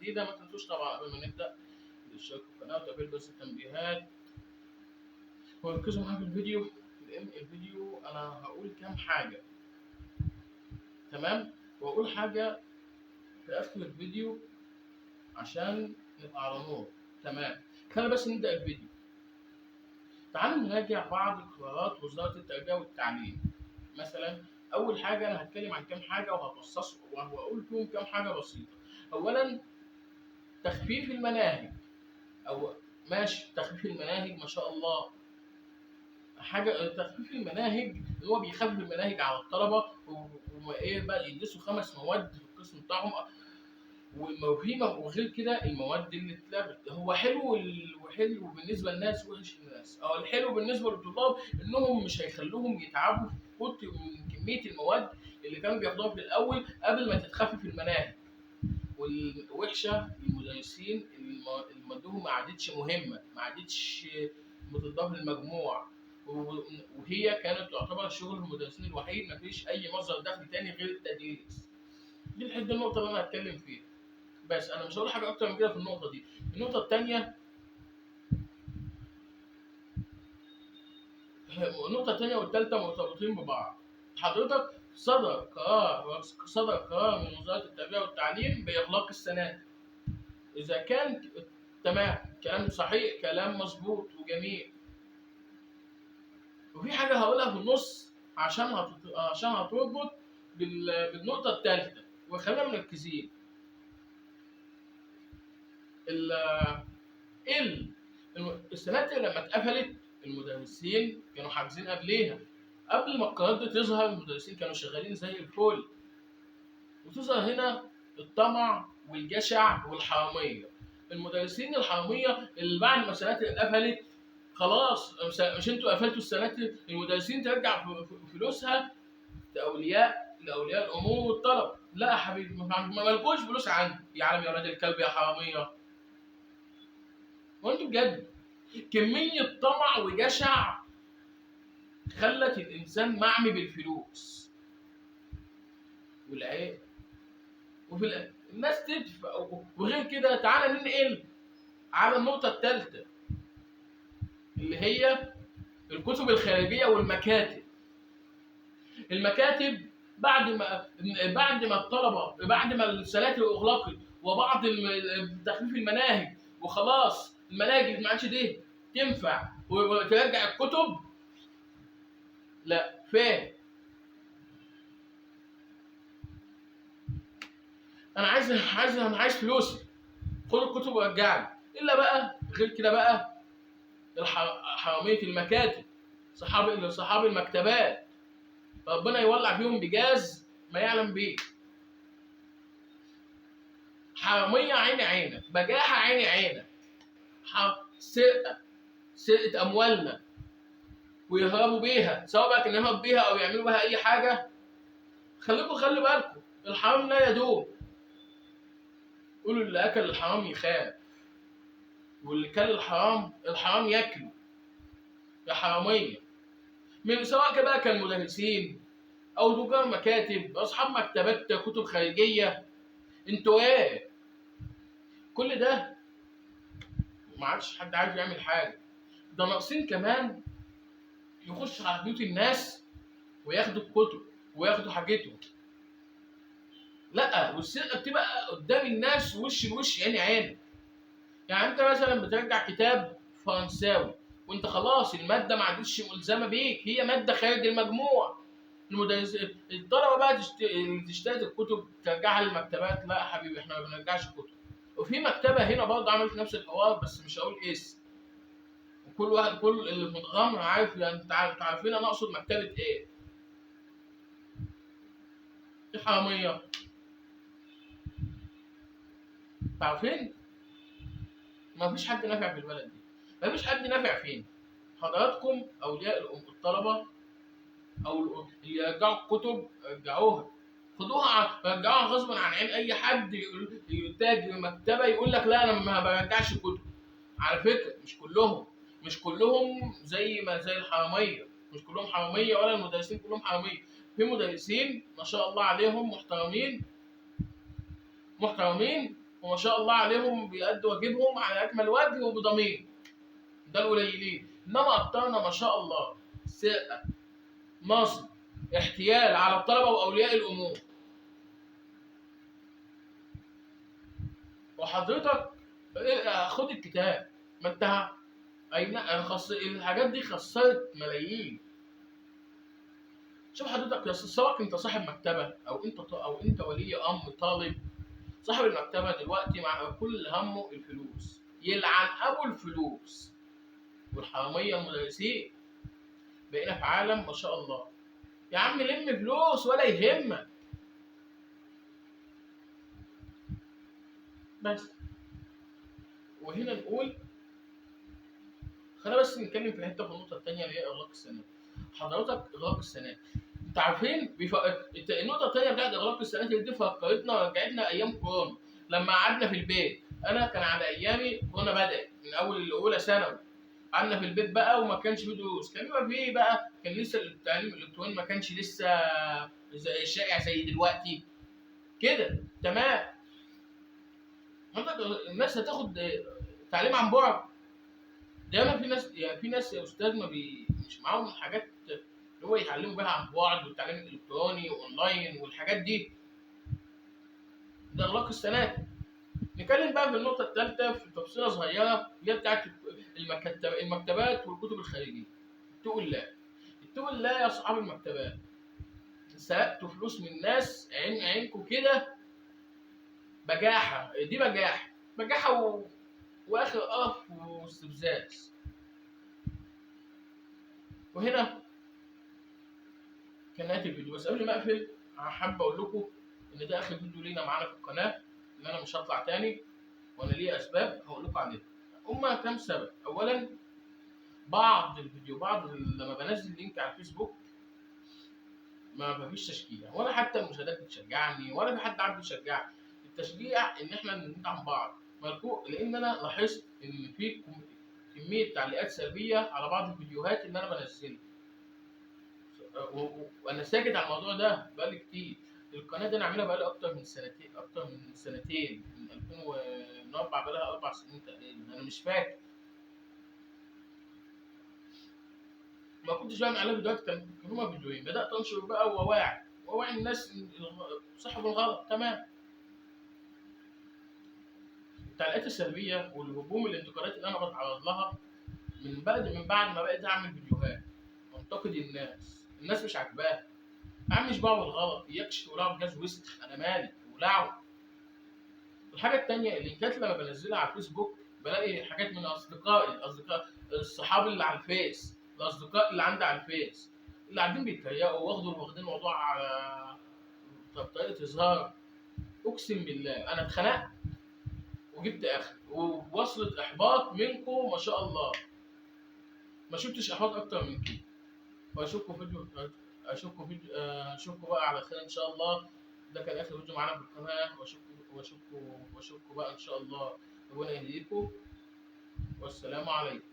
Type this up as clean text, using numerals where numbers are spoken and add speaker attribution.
Speaker 1: جديده ما تنسوش طبعا قبل ما نبدا الاشتراك في القناه وتفعيل بس التنبيهات وركزوا معايا في الفيديو، لان الفيديو انا هقول كام حاجه. تمام. واقول حاجه في اخر الفيديو عشان نبقى على نور. تمام. خلينا بس نبدا الفيديو. تعالوا نراجع بعض قرارات وزاره التربيه والتعليم. مثلا اول حاجه انا هتكلم عن كام حاجه وهقول فيهم كام حاجه بسيطه. اولا تخفيف المناهج، او ماشي تخفيف المناهج ما شاء الله. حاجه تخفيف المناهج اللي هو بيخفف المناهج على الطلبه وايه بقى يدرسوا 5 مواد في القسم بتاعهم. وغير كده المواد اللي اتلغت هو وحلو بالنسبه للناس وحش للناس. او الحلو بالنسبه للطلاب انهم مش هيخلوهم يتعبوا في من كميه المواد اللي كانوا بياخدوها في الاول قبل ما تتخفف المناهج. والوحشه المدرسين اللي مادهم ما عادتش مهمه، ما عادتش بتضاف للمجموع، وهي كانت تعتبر شغل المدرسين الوحيد، ما فيش اي مصدر دخل تاني غير التدريس. دي النقطه اللي انا هتكلم فيها. بس انا مش هقول حاجه اكتر من كده في النقطه دي. النقطه الثانيه والثالثه مرتبطين ببعض. حضرتك صدر قرار من وزاره التربيه والتعليم باغلاق السنه. اذا كان تمام، كلام صحيح، كلام مظبوط وجميل. وفي حاجه هقولها في النص عشان هتربط بالنقطه الثالثه، وخلينا مركزين. السنوات لما اتقفلت المدرسين كانوا حاجزين قبليها. قبل ما القرارات دي تظهر المدرسين كانوا شغالين زي الفل. وتظهر هنا الطمع والجشع والحراميه. المدرسين الحراميه اللي بعد ما السنوات اتقفلت خلاص، مش انتوا قفلتوا السنوات، المدرسين ترجع فلوسها لاولياء الامور والطلب. لا يا حبيبي، ما مالكوش فلوس عندي يا عالم يا ولاد الكلب يا حراميه. وانتوا بجد كمية طمع وجشع خلت الإنسان معمي بالفلوس والعيب. الناس تدفع. وغير كده تعالى ننقل على النقطة الثالثة اللي هي الكتب الخارجية والمكاتب. المكاتب بعد ما الطلبة، بعد ما السناتر أغلقت وبعض تخفيف المناهج وخلاص المناهج ما عادش دي تنفع وترجع الكتب. لا فين؟ انا عايز فلوسي، خد الكتب ورجع لي. الا بقى غير كده بقى حراميه المكاتب، صحاب المكتبات، ربنا يولع فيهم بجاز ما يعلم بيه. حراميه عيني عينك، بجاحه عيني عينك، سرقه اموالنا ويهربوا بيها، سواء بقى كان يهرب بيها او يعملوا بها اي حاجه. خلي بالكم الحرام لا يدوم. قولوا اللي اكل الحرام يخاف، واللي كل الحرام ياكله. يا حراميه، من سواء بقى كان مدرسين او تجار مكاتب، اصحاب مكتبات كتب خارجيه، انتوا ايه؟ كل ده ما عادش حد عارف يعمل حاجه. ده ناقصين كمان يخش على بيوت الناس وياخدوا الكتب وياخدوا حاجتهم. لا، والسرقه بتبقى قدام الناس وش لوش، عيني عيني. يعني انت مثلا بترجع كتاب فرنساوي وانت خلاص الماده ما عادتش ملزمه بيك، هي ماده خارج المجموع. الطلبه بقى تشتري الكتب ترجعها للمكتبات. لا يا حبيبي، احنا ما بنرجعش كتب. وفي مكتبه هنا برضه عملت نفس الحوار، بس مش هقول اسم. كل اللي متغمر عارف، يعني انت عارفين انا اقصد مكتبه ايه. دي حراميه. عارفين؟ ما فيش حد نافع في البلد دي. ما فيش حد نافع فين؟ حضراتكم اولياء الطلبه، او اللي يرجعوا الكتب رجعوها، رجعوها غصبا عن عين اي حد تاجر مكتبه يقول لك لا انا ما برجعش كتب. على فكره مش كلهم زي الحراميه. مش كلهم حراميه ولا المدرسين كلهم حراميه. في مدرسين ما شاء الله عليهم محترمين وما شاء الله عليهم بيأدوا واجبهم على اكمل وجه وبضمير. ده القليلين، انما اكترنا ما شاء الله سرقه، نصب، احتيال على الطلبه واولياء الامور. وحضرتك خد الكتاب، ما انت الحاجات دي خسرت ملايين. شوف حضرتك، سواء انت صاحب مكتبه او انت ولي امر طالب، صاحب المكتبه دلوقتي مع كل همه الفلوس، يلعن ابو الفلوس. والحراميه المدرسين، بقينا في عالم ما شاء الله. يا عم لم فلوس ولا يهمك. بس وهنا نقول، خلينا بس نتكلم في حته، في النقطه الثانيه اللي هي اغلاق السنه. حضرتك اغلاق السنه، انت عارفين النقطه الثانيه بتاعت اغلاق السنه دي فكرتنا ورجعتنا ايام كورونا لما قعدنا في البيت. انا كان على ايامي كورونا بدات من اولى ثانوي، قعدنا في البيت بقى وما كانش فيه دروس. كان يبقى فيه بقى، كان لسه التعليم الالكتروني ما كانش لسه شائع زي دلوقتي كده. تمام، الناس هتاخد تعليم عن بعد. دايما في ناس يا استاذ مش معاهم حاجات اللي هو يتعلموا بيها عن بعد، والتعليم الالكتروني واونلاين والحاجات دي. ده اغلاق السنه. نتكلم بقى في النقطه الثالثه في تفصيله صغيره اللي هي بتاعت المكتبات والكتب الخارجيه. اتقوا الله يا اصحاب المكتبات، سرقتوا فلوس من الناس عينكم كده. دي بجاحه واخر قرف واستفزاز. وهنا كان نهايه الفيديو، بس قبل ما اقفل حابب اقول لكم ان ده اخر فيديو لينا معانا في القناه، ان انا مش هطلع تاني، وانا ليا اسباب هقول لكم عليها. هما كام سبب. اولا، بعض لما بنزل لينك على الفيسبوك ما فيش تشجيع، ولا حتى المشاهدات بتشجعني، ولا في حد عارف يشجعني. التشجيع ان احنا ندعم بعض، لان انا لاحظت ان في كميه تعليقات سلبيه على بعض الفيديوهات اللي انا بنزلها، وانا ساكت على الموضوع ده بقالي كتير. القناه دي انا عاملها بقالي اكتر من سنتين، من 2004، بقالها 4 سنين تقريبا، انا مش فاكر. ما كنتش بعمل عليها فيديوهات، كان هما فيديوهين. بدات انشر بقى ووعي الناس صح والغلط. تمام. التعليقات السلبيه والهجوم الانتقادات اللي انا بتعرض لها من بعد ما بقيت اعمل فيديوهات انتقد الناس مش عاجباها. عم مش بعمل غلط، اياكش تولعوا بجاز وسخ، انا مالي ولعوا. الحاجه الثانيه، اللينكات لما بنزلها على الفيسبوك بلاقي حاجات من الصحاب اللي على الفيس، الاصدقاء اللي عندي على الفيس، اللي قاعدين بيتريقوا واخدين الموضوع على بطريقه هزار. اقسم بالله انا اتخنقت وجبت اخر، ووصلت احباط منكم ما شاء الله. ما شفتش احباط اكتر من كده. اشوفكم بقى على خير ان شاء الله. ده كان اخر فيديو معانا في القناه، واشوفكم بقى ان شاء الله. ربنا يهديكم، والسلام عليكم.